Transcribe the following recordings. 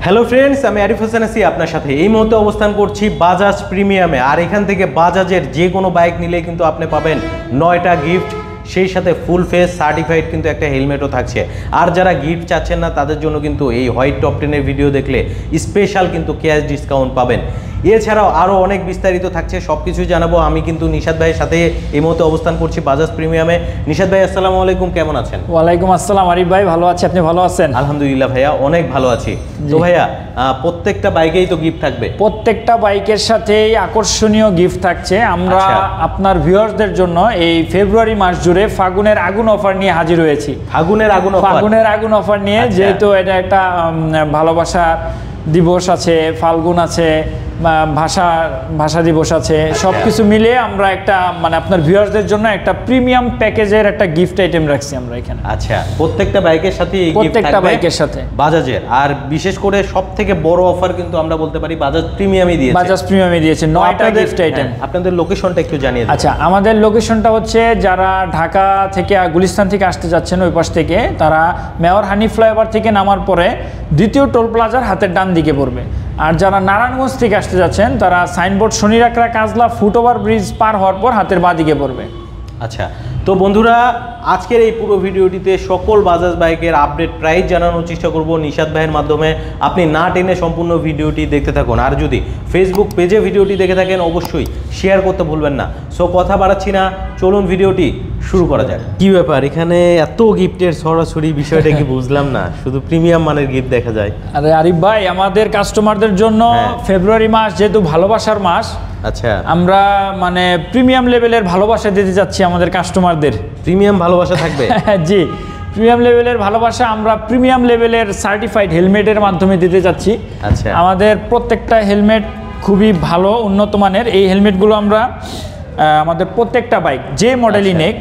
Hello friends, আমি আরিফ হোসেন আছি আপনার সাথে। এই মুহূর্তে অবস্থান করছি বাজাজ প্রিমিয়ামে। আর এখান থেকে বাজাজের যে কোনো বাইক নিলেই কিন্তু আপনি পাবেন 9টা গিফট, সেই সাথে ফুল ফেস সার্টিফাইড কিন্তু একটা হেলমেটও থাকছে। আর যারা গিফট চাচ্ছেন না তাদের জন্য কিন্তু এই হোয়াইট টপ 10-এর ভিডিও দেখলে স্পেশাল কিন্তু ক্যাশ ডিসকাউন্ট পাবেন। এছাড়াও আরও অনেক বিস্তারিত থাকছে, সব কিছুই জানাবো। আমি কিন্তু নিশাদ ভাইয়ের সাথে এই মুহূর্তে অবস্থান করছি বাজাজ প্রিমিয়ামে। নিশাদ ভাই, আসসালামু আলাইকুম, কেমন আছেন? ওয়ালাইকুম আসসালাম আরিফ ভাই, ভালো আছি, আপনি ভালো আছেন? আলহামদুলিল্লাহ ভাইয়া, অনেক ভালো আছি। তো ভাইয়া, প্রত্যেকটা বাইকেই তো গিফট থাকবে? প্রত্যেকটা বাইকের সাথেই আকর্ষণীয় গিফট থাকছে। আমরা আপনার ভিউয়ার্সদের জন্য এই ফেব্রুয়ারি মাস জুড়ে ফাগুনের আগুন অফার নিয়ে হাজির হয়েছি। ফাগুনের আগুন অফার নিয়ে, যেহেতু এটা একটা ভালোবাসা দিবস আছে, ফাল্গুন আছে, ভাষা দিবস আছে, সবকিছু মিলিয়ে আমরা একটা আপনার ভিউয়ারদের জন্য একটা প্রিমিয়াম প্যাকেজের একটা গিফট আইটেম রাখছি আমরা এখানে। আচ্ছা, প্রত্যেকটা বাইকের সাথে এই গিফট থাকবে? প্রত্যেকটা বাইকের সাথে বাজাজের। আর বিশেষ করে সবথেকে বড় অফার কিন্তু আমরা বলতে পারি বাজাজ প্রিমিয়ামই দিয়েছে। 9টা গিফট আইটেম। আপনাদের লোকেশনটা একটু জানিয়ে দিন। আচ্ছা, আমাদের লোকেশনটা হচ্ছে, যারা ঢাকা থেকে গুলিস্তান থেকে আসতে যাচ্ছেন ওই পাশ থেকে, তারা মেয়র হানি ফ্লাইওভার থেকে নামার পরে দ্বিতীয় টোল প্লাজার হাতের ডান দিকে পড়বে। আর যারা নারায়ণগঞ্জ থেকে আসতে যাচ্ছেন তারা signboard Shonirakhra Kajla foot over bridge পার হওয়ার পর হাতের বাঁ দিকে পড়বে। আচ্ছা, তো বন্ধুরা, আজকের এই পুরো ভিডিওটিতে সকল বাজাজ বাইকের আপডেট প্রাইস জানানোর চেষ্টা করব নিশাদ ভাইয়ের মাধ্যমে। আপনি না টেনে সম্পূর্ণ ভিডিওটি দেখতে থাকুন। আর যদি ফেসবুক পেজে ভিডিওটি দেখে থাকেন অবশ্যই শেয়ার করতে ভুলবেন না। সো কথা বাড়াচ্ছি না, চলুন ভিডিওটি শুরু করা যাক। কি ব্যাপার, এখানে এত গিফটের সরাসরি বিষয়টা কি বুঝলাম না, শুধু প্রিমিয়াম মানের গিফট দেখা যায়। আরে আরিফ ভাই, আমাদের কাস্টমারদের জন্য ফেব্রুয়ারি মাস যেহেতু ভালোবাসার মাস, আচ্ছা, আমরা প্রিমিয়াম লেভেলের ভালোবাসা দিতে যাচ্ছি আমাদের কাস্টমারদের। প্রিমিয়াম ভালোবাসা থাকবে? জি, প্রিমিয়াম লেভেলের ভালোবাসা আমরা প্রিমিয়াম লেভেলের সার্টিফাইড হেলমেটের মাধ্যমে দিতে যাচ্ছি। আচ্ছা, আমাদের প্রত্যেকটা হেলমেট খুবই ভালো, উন্নত মানের। এই হেলমেটগুলো আমরা আমাদের প্রত্যেকটা বাইক যে মডেলই নেক,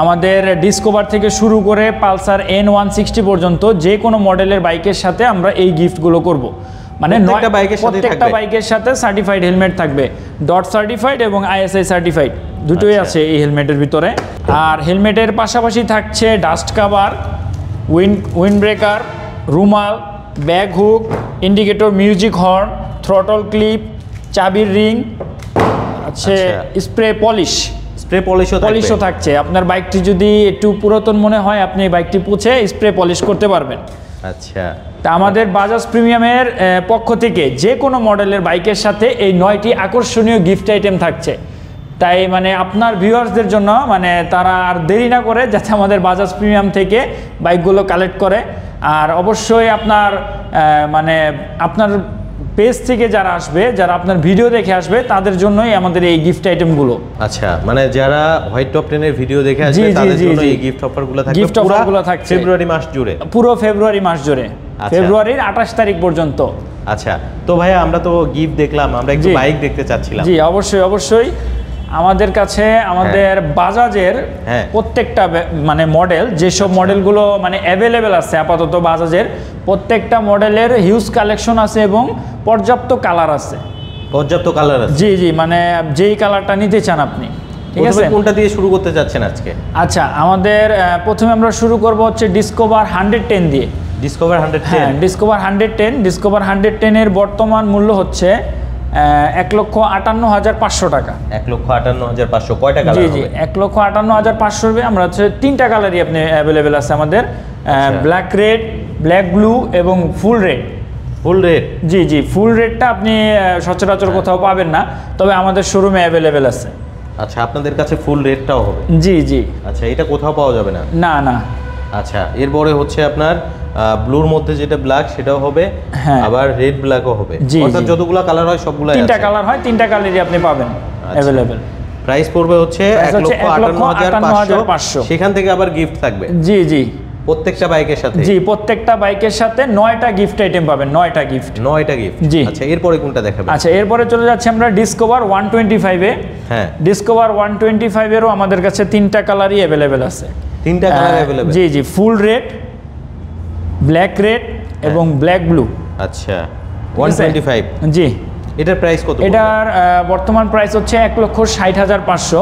আমাদের ডিসকভার থেকে শুরু করে পালসার N160 পর্যন্ত যে কোনো মডেলের বাইকের সাথে আমরা এই গিফটগুলো করব। প্রত্যেকটা বাইকের সাথে সার্টিফাইড হেলমেট থাকবে, ডট সার্টিফাইড এবং ISI সার্টিফাইড, দুটোই আছে এই হেলমেটের ভিতরে। আর হেলমেটের পাশাপাশি থাকছে ডাস্ট কাভার, উইন্ড ব্রেকার, রুমাল, bag hook, indicator, music horn, throttle clip, চাবির রিং, স্প্রে পলিশও থাকছে। আপনার বাইকটি যদি একটু পুরাতন মনে হয়, আপনি বাইকটি পুছে স্প্রে পলিশ করতে পারবেন। আচ্ছা, তা আমাদের বাজাজ প্রিমিয়ামের পক্ষ থেকে যে কোনো মডেলের বাইকের সাথে এই 9টি আকর্ষণীয় গিফট আইটেম থাকছে। তাই আপনার ভিউয়ার্সদের জন্য তারা আর দেরি না করে যাতে আমাদের বাজাজ প্রিমিয়াম থেকে বাইকগুলো কালেক্ট করে। আর অবশ্যই আপনার পেজ থেকে যারা আসবে, যারা আপনার ভিডিও দেখে আসবে, তাদের জন্যই আমাদের এই গিফট আইটেমগুলো। আচ্ছা, যারা হোয়াইট টপ 10-এর ভিডিও দেখে আসবে তাদের জন্য এই গিফট অফারগুলো থাকবে ফেব্রুয়ারি মাস জুড়ে, পুরো ফেব্রুয়ারি মাস জুড়ে, ফেব্রুয়ারির 28 তারিখ পর্যন্ত। আচ্ছা, তো ভাইয়া, আমরা তো গিফট দেখলাম, আমরা একটু বাইক দেখতে চাচ্ছিলাম। জি, অবশ্যই আমাদের কাছে আমাদের বাজাজের প্রত্যেকটা মডেল, যেসব মডেলগুলো অ্যাভেলেবেল আছে আপাতত, বাজাজের প্রত্যেকটা মডেলের হিউজ কালেকশন আছে এবং পর্যাপ্ত কালার আছে। জি, যেই কালারটা নিতে চান আপনি। ঠিক আছে, কোনটা দিয়ে শুরু করতে যাচ্ছেন আজকে? আচ্ছা, আমাদের প্রথমে আমরা শুরু করব হচ্ছে ডিসকভার 110 দিয়ে। ডিসকভার 110? হ্যাঁ, ডিসকভার 110-এর বর্তমান মূল্য হচ্ছে 1,58,500 টাকা। 1,58,500। কয়টা কালার? জি, 1,58,500 আমরা হচ্ছে 3টা কালারই আপনি অ্যাভেলেবেল আছে আমাদের, ব্ল্যাক রেড, ব্ল্যাক ব্লু এবং ফুল রেড। জি, ফুল রেডটা আপনি সচরাচর কোথাও পাবেন না, তবে আমাদের শোরুমে অ্যাভেলেবেল আছে। আচ্ছা, আপনাদের কাছে ফুল রেডটাও হবে? জি। আচ্ছা, এটা কোথাও পাওয়া যাবে না? না। আচ্ছা, এরপরে হচ্ছে আপনার ব্লুর মধ্যে যেটা ব্ল্যাক সেটাও হবে, আবার রেড ব্ল্যাকও হবে। অর্থাৎ যতগুলো কালার হয় সবগুলাই আছে? 3টা কালার হয়, 3টা কালারই আপনি পাবেন অ্যাভেলেবেল। প্রাইস পড়বে হচ্ছে 1,58,500। সেখান থেকে আবার গিফট থাকবে? জি, প্রত্যেকটা বাইকের সাথে? জি, প্রত্যেকটা বাইকের সাথে 9টা গিফট আইটেম পাবেন। 9টা গিফট। জি। আচ্ছা, এরপরে কোনটা দেখাবেন? আচ্ছা, এরপরে চলে যাচ্ছে আমরা ডিসকভার 125-এ। হ্যাঁ, ডিসকভার 125-এরও আমাদের কাছে 3টা কালারই অ্যাভেলেবেল আছে। 3টা কালার অ্যাভেলেবেল? জি, ফুল রেড, ব্ল্যাক রেড এবং ব্ল্যাক ব্লু। আচ্ছা, 125? জি। এটার প্রাইস কত? এটার বর্তমান প্রাইস হচ্ছে 1,60,500।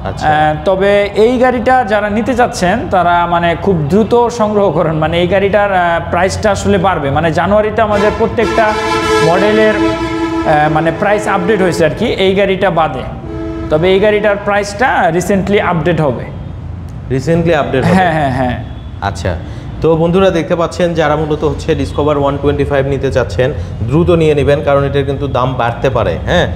আচ্ছা। তবে এই গাড়িটা যারা নিতে চাচ্ছেন তারা মানে খুব দ্রুত সংগ্রহ করেন, মানে এই গাড়িটার প্রাইসটা আসলে বাড়বে, মানে জানুয়ারিতে আমাদের প্রত্যেকটা মডেলের মানে প্রাইস আপডেট হয়েছে আর কি, এই গাড়িটা বাদে। তবে এই গাড়িটার প্রাইসটা রিসেন্টলি আপডেট হবে। রিসেন্টলি আপডেট হবে? হ্যাঁ হ্যাঁ হ্যাঁ। আচ্ছা, তো বন্ধুরা দেখতে পাচ্ছেন যারা মূলত হচ্ছে ডিসকভার 125 নিতে চাচ্ছেন দ্রুত নিয়ে নেবেন, কারণ এটার কিন্তু দাম বাড়তে পারে। হ্যাঁ,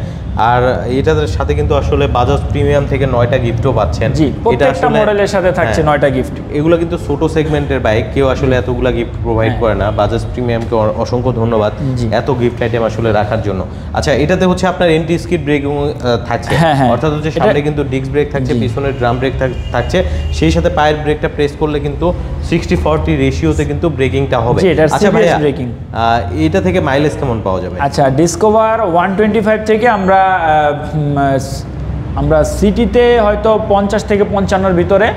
আর এটার সাথে কিন্তু আসলে বাজাজ প্রিমিয়াম থেকে 9টা গিফটও পাচ্ছেন। জি, প্রত্যেকটা মডেলের সাথে থাকছে 9টা গিফট। এগুলো কিন্তু ছোট সেগমেন্টের বাইক, কেউ আসলে এতগুলা গিফট প্রোভাইড করে না। বাজাজ প্রিমিয়ামকে অসংখ্য ধন্যবাদ এত গিফট আইটেম আসলে রাখার জন্য। আচ্ছা, এটাতে হচ্ছে আপনার এন্টি স্কিড ব্রেকিং থাকছে, অর্থাৎ হচ্ছে সামনে কিন্তু ডিস্ক ব্রেক থাকছে, পিছনে ড্রাম ব্রেক থাকছে, সেই সাথে পায়ের ব্রেকটা প্রেস করলে কিন্তু 60-40 রেশিওতে কিন্তু ব্রেকিংটা হবে। আচ্ছা ভাইয়া, এটা থেকে মাইলেজ কেমন পাওয়া যাবে? আচ্ছা, ডিসকভার 125 থেকে আমরা সিটিতে হয়তো 50 থেকে 55-র ভিতরে,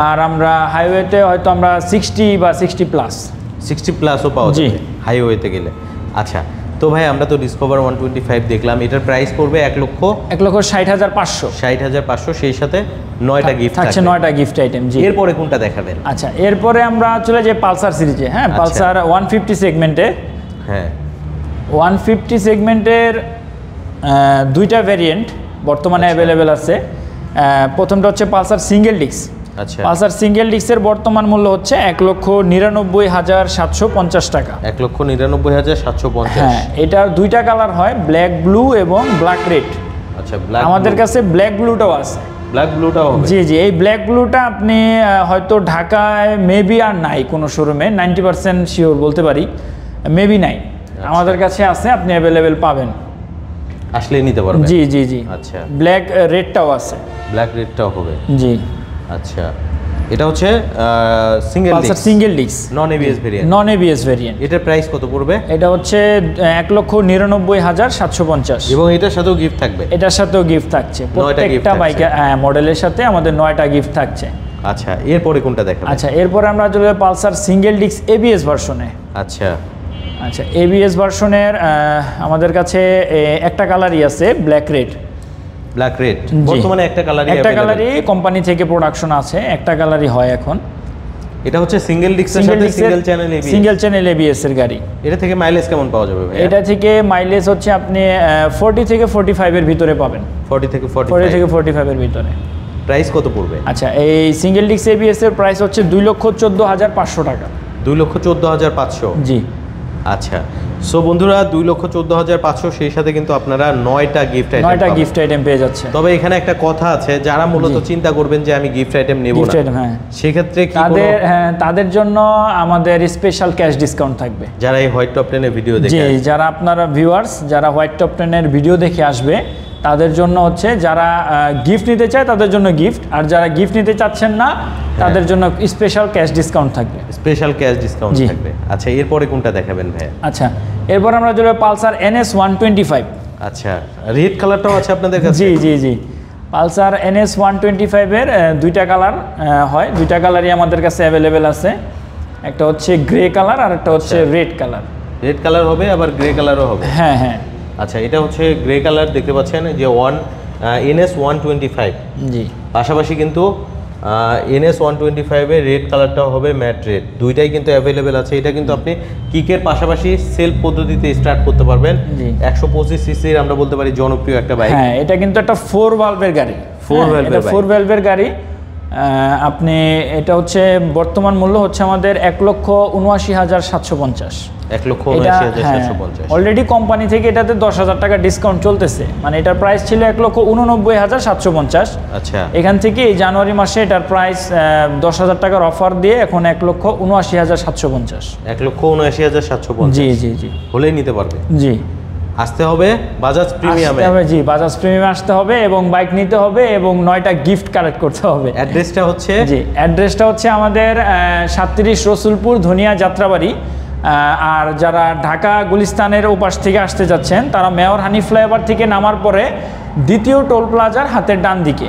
আর আমরা হাইওয়েতে হয়তো আমরা 60 বা 60 প্লাসও পাওয়া যাবে হাইওয়েতে গেলে। আচ্ছা, তো ভাই আমরা তো ডিসকভার 125 দেখলাম, এটার প্রাইস পড়বে 1,60,500। 60,500, সেই সাথে 9টা গিফট থাকছে, 9টা গিফট আইটেম। জি, এরপরে কোনটা দেখাবেন? আচ্ছা, এরপরে আমরা চলে যাই পালসার সিরিজে। হ্যাঁ, পালসার 150 সেগমেন্টে। হ্যাঁ, 150 সেগমেন্টের দুইটা ভ্যারিয়েন্ট বর্তমানে অ্যাভেলেবেল আছে। প্রথমটা হচ্ছে পালসার সিঙ্গেল ডিস্ক। আচ্ছা, পালসার সিঙ্গেল ডিস্কের বর্তমান মূল্য হচ্ছে 1,99,750 টাকা। 1,99,750। হ্যাঁ, এটার দুইটা কালার হয়, ব্ল্যাক ব্লু এবং ব্ল্যাক রেড। আচ্ছা, আমাদের কাছে ব্ল্যাক ব্লুটাও আছে। ব্ল্যাক ব্লুটাও হবে? জি জি, এই ব্ল্যাক ব্লুটা আপনি হয়তো ঢাকায় মেবি আর নাই কোনো শোরুমে, 90% শিওর বলতে পারি, মেবি নাই। আমাদের কাছে আছে, আপনি অ্যাভেলেবেল পাবেন, আসলে নিতে পারবেন। জি জি জি। আচ্ছা, ব্ল্যাক রেডটাও আছে। ব্ল্যাক রেডটাও হবে? জি। আচ্ছা, এটা হচ্ছে single disc, Pulsar single disc, non ABS variant. Non ABS variant. এটার প্রাইস কত পড়বে? এটা হচ্ছে 1,99,750। এবং এটার সাথেও গিফট থাকবে? এটার সাথেও গিফট থাকছে, প্রত্যেকটা বাইকে মডেলের সাথে আমাদের 9টা গিফট থাকছে। আচ্ছা, এরপরে কোনটা দেখাবো? আচ্ছা, এরপরে আমরা চলে যাব পালসার সিঙ্গেল ডিস্ক এবিএস ভার্সনে। আচ্ছা আচ্ছা, এবিএস ভার্সনের আমাদের কাছে একটা কালারই আছে, ব্ল্যাক রেড। ব্ল্যাক রেড বর্তমানে একটা কালারই কোম্পানি থেকে প্রোডাকশন আছে, একটা কালারই হয় এখন। এটা হচ্ছে সিঙ্গেল ডিস্কের সাথে সিঙ্গেল চ্যানেল এবিএস এর গাড়ি। এটা থেকে মাইলেজ কেমন পাওয়া যাবে ভাই? এটা থেকে মাইলেজ হচ্ছে আপনি 40 থেকে 45 এর ভিতরে পাবেন। 40 থেকে 45 এর ভিতরে। প্রাইস কত পড়বে? আচ্ছা, এই সিঙ্গেল ডিস্ক এবিএস এর প্রাইস হচ্ছে 2,14,500 টাকা। 2,14,500? জি। আচ্ছা, সো বন্ধুরা 2,14,500, সেই সাথে কিন্তু আপনারা 9টা গিফট আইটেম পেয়ে যাচ্ছে। তবে এখানে একটা কথা আছে, যারা মূলত চিন্তা করবেন যে আমি গিফট আইটেম নেব না, সেক্ষেত্রে তাদের জন্য আমাদের স্পেশাল ক্যাশ ডিসকাউন্ট থাকবে। যারা এই হোয়াইট টপ 10 এর ভিডিও দেখে, যারা আপনারা ভিউয়ার্স যারা হোয়াইট টপ 10 এর ভিডিও দেখে আসবে, তাদের জন্য হচ্ছে যারা গিফট নিতে চায় তাদের জন্য গিফট, আর যারা গিফট নিতে চাচ্ছেন না তাদের জন্য স্পেশাল ক্যাশ ডিসকাউন্ট থাকবে। স্পেশাল ক্যাশ ডিসকাউন্ট থাকবে। আচ্ছা, এরপরে কোনটা দেখাবেন ভাই? আচ্ছা, এরপর আমরা চলে পালসার NS 125। আচ্ছা, রেড কালারটাও আছে আপনাদের কাছে? জি জি জি, পালসার NS 125 এর দুইটা কালার হয়, দুইটা কালারই আমাদের কাছে অ্যাভেলেবেল আছে। একটা হচ্ছে গ্রে কালার আর একটা হচ্ছে রেড কালার। রেড কালার হবে আবার গ্রে কালারও হবে? হ্যাঁ হ্যাঁ। আচ্ছা, এটা হচ্ছে গ্রে কালার দেখতে পাচ্ছেন যে NS 125। জি, পাশাপাশি কিন্তু NS 125 এর রেড কালারটাও হবে ম্যাট রেড, দুইটাই কিন্তু অ্যাভেলেবেল আছে। এটা কিন্তু আপনি কিকের পাশাপাশি সেলফ পদ্ধতিতে স্টার্ট করতে পারবেন। 125 সিসির আমরা বলতে পারি জনপ্রিয় একটা বাইক। হ্যাঁ, এটা কিন্তু একটা 4 ভালভের গাড়ি। 4 ভালভের গাড়ি। আপনি এটা হচ্ছে বর্তমান মূল্য হচ্ছে আমাদের 1,79,750। 1,79,750। অলরেডি কোম্পানি থেকে এটাতে 10,000 টাকা ডিসকাউন্ট চলতেছে, মানে এটার প্রাইস ছিল 1,89,750। আচ্ছা, এখান থেকে এই জানুয়ারি মাসে এটার প্রাইস 10,000 টাকার অফার দিয়ে এখন 1,79,750। 1,79,750। জি জি জি, হলেই নিতে পারবে। জি, আসতে হবে বাজাজ প্রিমিয়ামে। জি, বাজাজ প্রিমিয়ামে আসতে হবে এবং বাইক নিতে হবে এবং 9টা গিফট কালেক্ট করতে হবে। অ্যাড্রেসটা হচ্ছে? জি, অ্যাড্রেসটা হচ্ছে আমাদের 37 রসুলপুর ধনিয়া যাত্রাবাড়ি। আর যারা ঢাকা গুলিস্তানের ওপাশ থেকে আসতে যাচ্ছেন তারা মেয়র হানি ফ্লাইওভার থেকে নামার পরে দ্বিতীয় টোল প্লাজার হাতের ডান দিকে।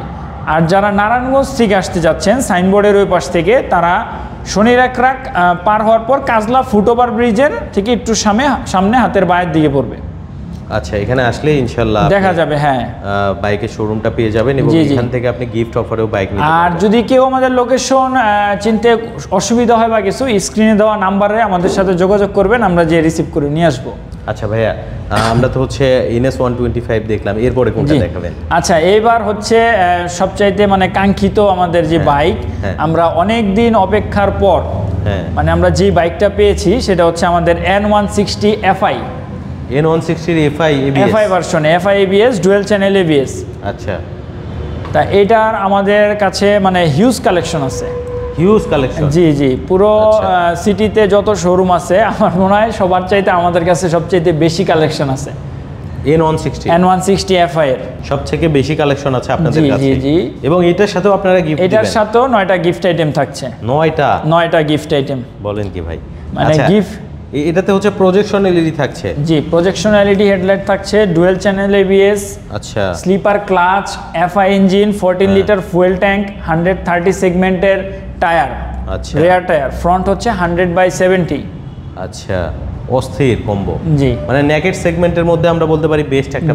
আর যারা নারায়ণগঞ্জ থেকে আসতে যাচ্ছেন সাইনবোর্ডের ওই পাশ থেকে, তারা শনির এক রাক পার হওয়ার পর কাজলা ফুটওভার ব্রিজের থেকে একটু সামনে হাতের বায়ের দিকে পড়বে। আচ্ছা, এখানে আসলে ইনশাআল্লাহ দেখা যাবে। হ্যাঁ, বাইকের শোরুমটা পেয়ে যাবেন এবং এখান থেকে আপনি গিফট অফারেও বাইক নিতে পারবেন। আর যদি কেউ আমাদের লোকেশন চিনতে অসুবিধা হয় বা কিছু, স্ক্রিনে দেওয়া নাম্বারে আমাদের সাথে যোগাযোগ করবেন, আমরা যে রিসিভ করে নিয়ে আসবো। আচ্ছা ভাইয়া, আমরা তো হচ্ছে NS 125 দেখলাম, এরপরে কোনটা দেখাবেন? আচ্ছা, এইবার হচ্ছে সবচাইতে মানে কাঙ্ক্ষিত আমাদের যে বাইক, আমরা অনেক দিন অপেক্ষার পর মানে আমরা যে বাইকটা পেয়েছি সেটা হচ্ছে আমাদের N160 FI। N160 FI version, FI ABS, dual channel ABS। আচ্ছা, তা এটার আমাদের কাছে মানে হিউজ কালেকশন আছে। Huge collection? জি জি, পুরো সিটিতে যত শোরুম আছে আমার মনে হয় সবার চাইতে আমাদের কাছে সবচাইতে বেশি কালেকশন আছে N160 FI এর সবথেকে বেশি কালেকশন আছে আপনাদের কাছে। জি জি, এবং এটার সাথেও আপনারা গিফট দিবেন? এটার সাথেও 9টা গিফট আইটেম থাকছে। 9টা গিফট আইটেম? বলেন কি ভাই! মানে গিফট এটাতে হচ্ছে প্রজেকশন এলইডি থাকছে? জি, প্রজেকশন এলইডি হেডলাইট থাকছে, ডুয়েল চ্যানেল ABS, আচ্ছা, slipper clutch, FI engine, 14 litre fuel tank, 130 সেগমেন্টের টায়ার, আচ্ছা, রেয়ার টায়ার, ফ্রন্ট হচ্ছে 100/70। আচ্ছা, অস্থির কম্বো। জি, মানে নেকেট সেগমেন্টের মধ্যে আমরা বলতে পারি বেস্ট একটা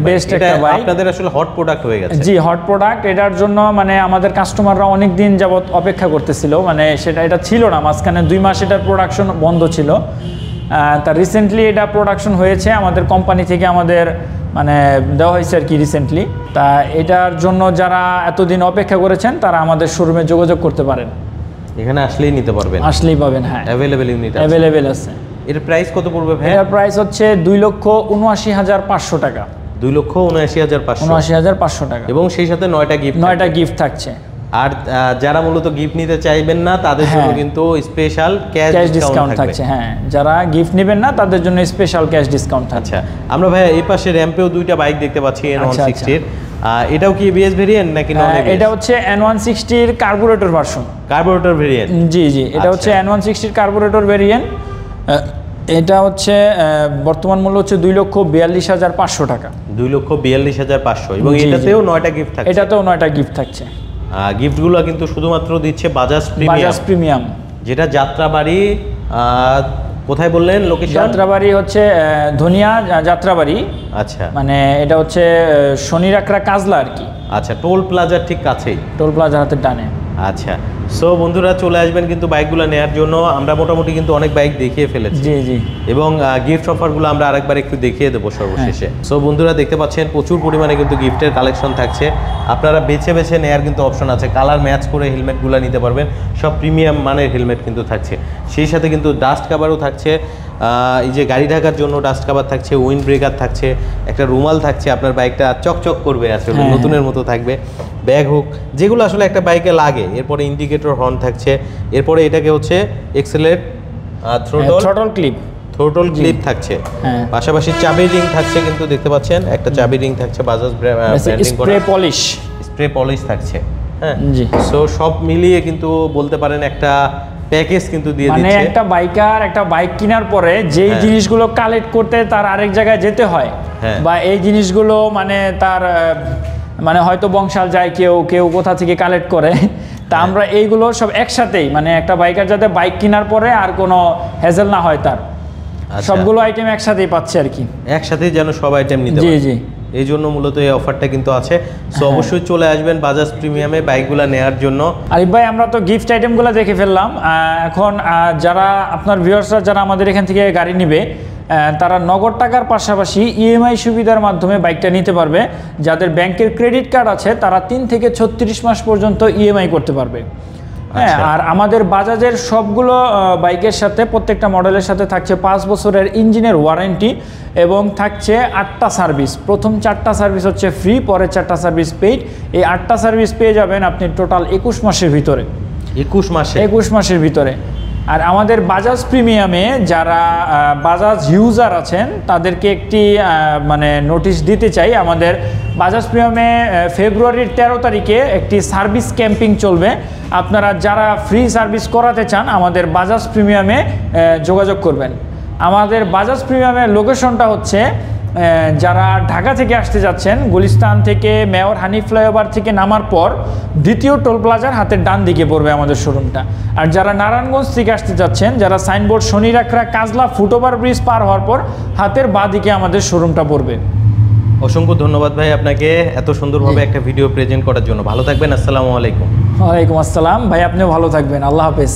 বাইক। আপনাদের আসলে হট প্রোডাক্ট হয়ে গেছে। জি, হট প্রোডাক্ট। এটার জন্য মানে আমাদের কাস্টমাররা অনেক দিন যাবত অপেক্ষা করতেছিল, মানে এটা ছিল না, মাঝখানে 2 মাস এটার প্রোডাকশন বন্ধ ছিল। তা রিসেন্টলি এটা প্রোডাকশন হয়েছে আমাদের কোম্পানি থেকে, আমাদের মানে দেওয়া হয়েছে আর কি রিসেন্টলি। তা এটার জন্য যারা এতদিন অপেক্ষা করেছেন তারা আমাদের শোরুমে যোগাযোগ করতে পারেন। এখানে আসলেই নিতে পারবেন? আসলেই পাবেন, হ্যাঁ, অ্যাভেলেবল ইউনিট আছে? অ্যাভেলেবল আছে। এর প্রাইস কত পড়বে ভাই? এর প্রাইস হচ্ছে 2,79,500 টাকা। 2,79,500 টাকা। এবং সেই সাথে 9টা গিফট থাকছে। আর যারা মূলত গিফট নিতে চাইবেন না তাদের জন্য কিন্তু স্পেশাল ক্যাশ ডিসকাউন্ট থাকছে। হ্যাঁ, যারা গিফট নেবেন না তাদের জন্য স্পেশাল ক্যাশ ডিসকাউন্ট থাকছে। আচ্ছা, আমরা ভাই এই পাশে র‍্যাম্পেও 2টা বাইক দেখতে পাচ্ছি N160 এর। এটাও কি ABS ভেরিয়েন্ট নাকি নন ABS? এটা হচ্ছে N160 এর কার্বুরেটর ভার্সন। Carburetor variant? জি জি, এটা হচ্ছে N160 এর কার্বুরেটর ভেরিয়েন্ট। এটা হচ্ছে বর্তমান মূল্য হচ্ছে 2,42,500 টাকা। 2,42,500 এবং এটাতেও 9টা গিফট থাকছে? এটাতেও 9টা গিফট থাকছে। গিফটগুলো কিন্তু শুধুমাত্র দিচ্ছে বাজাজ প্রিমিয়াম, যেটা যাত্রাবাড়ি। কোথায় বললেন লোকেশন? যাত্রাবাড়ি হচ্ছে ধনিয়া যাত্রাবাড়ি। আচ্ছা, মানে এটা হচ্ছে শনিরাকড়া কাজলা আর কি। আচ্ছা, টোল প্লাজার ঠিক কাছেই? টোল প্লাজার হাতের ডানে। আচ্ছা, সো বন্ধুরা চলে আসবেন কিন্তু বাইকগুলো নেওয়ার জন্য। আমরা মোটামুটি কিন্তু অনেক বাইক দেখিয়ে ফেলেছি। জি জি, এবং গিফট অফারগুলো আমরা আরেকবার একটু দেখিয়ে দেবো সর্বশেষে। সো বন্ধুরা দেখতে পাচ্ছেন প্রচুর পরিমাণে কিন্তু গিফটের কালেকশন থাকছে। আপনারা বেছে বেছে নেওয়ার কিন্তু অপশন আছে, কালার ম্যাচ করে হেলমেটগুলো নিতে পারবেন। সব প্রিমিয়াম মানের হেলমেট কিন্তু থাকছে, সেই সাথে কিন্তু ডাস্ট কাভারও থাকছে। এই যে গাড়ি ঢাকার জন্য ডাস্ট কাভার থাকছে, উইন্ড ব্রেকার থাকছে, একটা রুমাল থাকছে, আপনার বাইকটা চকচক করবে, আসলে নতুনের মতো থাকবে। ব্যাগ হুক, যেগুলো আসলে একটা বাইকে লাগে। এরপরে ইন্ডিকেটর হর্ন থাকছে। এরপরে এটাকে হচ্ছে এক্সেলেট থ্রোটল ক্লিপ থাকছে। পাশাপাশি চাবি রিং থাকছে, কিন্তু দেখতে পাচ্ছেন একটা চাবি রিং থাকছে, বাজাজ ব্র্যান্ডিং করা স্প্রে পলিশ থাকছে। হ্যাঁ, সো সব মিলিয়ে কিন্তু বলতে পারেন একটা প্যাকেজ কিন্তু দিয়ে দিচ্ছে। মানে একটা বাইকার একটা বাইক কেনার পরে যেই জিনিসগুলো কালেক্ট করতে তার আরেক জায়গায় যেতে হয়, বা এই জিনিসগুলো মানে তার মানে হয়তো বংশাল যায়, কেউ কোথা থেকে কালেক্ট করে, তা আমরা এইগুলো সব একসাথেই, মানে একটা বাইকার যাতে বাইক কেনার পরে আর কোনো হ্যাজেল না হয় তার, সবগুলো আইটেম একসাথেই পাচ্ছে আর কি, একসাথেই যেন সব আইটেম নিতে পারে। জি জি, এই জন্য মূলত এই অফারটা কিন্তু আছে। সো অবশ্যই চলে আসবেন বাজাজ প্রিমিয়ামে বাইকগুলো নেওয়ার জন্য। আরিফ ভাই, আমরা তো গিফট আইটেমগুলো দেখে ফেললাম। এখন যারা আপনার ভিউয়ার্সরা যারা আমাদের এখান থেকে গাড়ি নেবে, তারা নগদ টাকার পাশাপাশি EMI সুবিধার মাধ্যমে বাইকটা নিতে পারবে। যাদের ব্যাংকের ক্রেডিট কার্ড আছে তারা 3 থেকে 36 মাস পর্যন্ত EMI করতে পারবে। হ্যাঁ, আর আমাদের বাজাজের সবগুলো বাইকের সাথে প্রত্যেকটা মডেলের সাথে থাকছে 5 বছরের ইঞ্জিনের ওয়ারেন্টি এবং থাকছে 8টা সার্ভিস। প্রথম 4টা সার্ভিস হচ্ছে ফ্রি, পরে 4টা সার্ভিস পেইড। এই 8টা সার্ভিস পেয়ে যাবেন আপনি টোটাল 21 মাসের ভিতরে। 21 মাসের ভিতরে। আর আমাদের বাজাজ প্রিমিয়ামে যারা বাজাজ ইউজার আছেন তাদেরকে একটি মানে নোটিশ দিতে চাই। আমাদের বাজাজ প্রিমিয়ামে ফেব্রুয়ারির 13 তারিখে একটি সার্ভিস ক্যাম্পিং চলবে। আপনারা যারা ফ্রি সার্ভিস করাতে চান আমাদের বাজাজ প্রিমিয়ামে যোগাযোগ করবেন। আমাদের বাজাজ প্রিমিয়ামের লোকেশনটা হচ্ছে, যারা ঢাকা থেকে আসতে যাচ্ছেন, গুলিস্তান থেকে মেয়র হানি ফ্লাইওভার থেকে নামার পর দ্বিতীয় টোল প্লাজার হাতের ডান দিকে পড়বে আমাদের শোরুমটা। আর যারা নারায়ণগঞ্জ থেকে আসতে যাচ্ছেন, যারা signboard Shonirakhra Kajla foot over bridge পার হওয়ার পর হাতের বাঁ দিকে আমাদের শোরুমটা পড়বে। অসংখ্য ধন্যবাদ ভাই আপনাকে এত সুন্দরভাবে একটা ভিডিও প্রেজেন্ট করার জন্য। ভালো থাকবেন, আসসালামু আলাইকুম। ওয়ালাইকুম আসসালাম ভাই, আপনিও ভালো থাকবেন, আল্লাহ হাফেজ।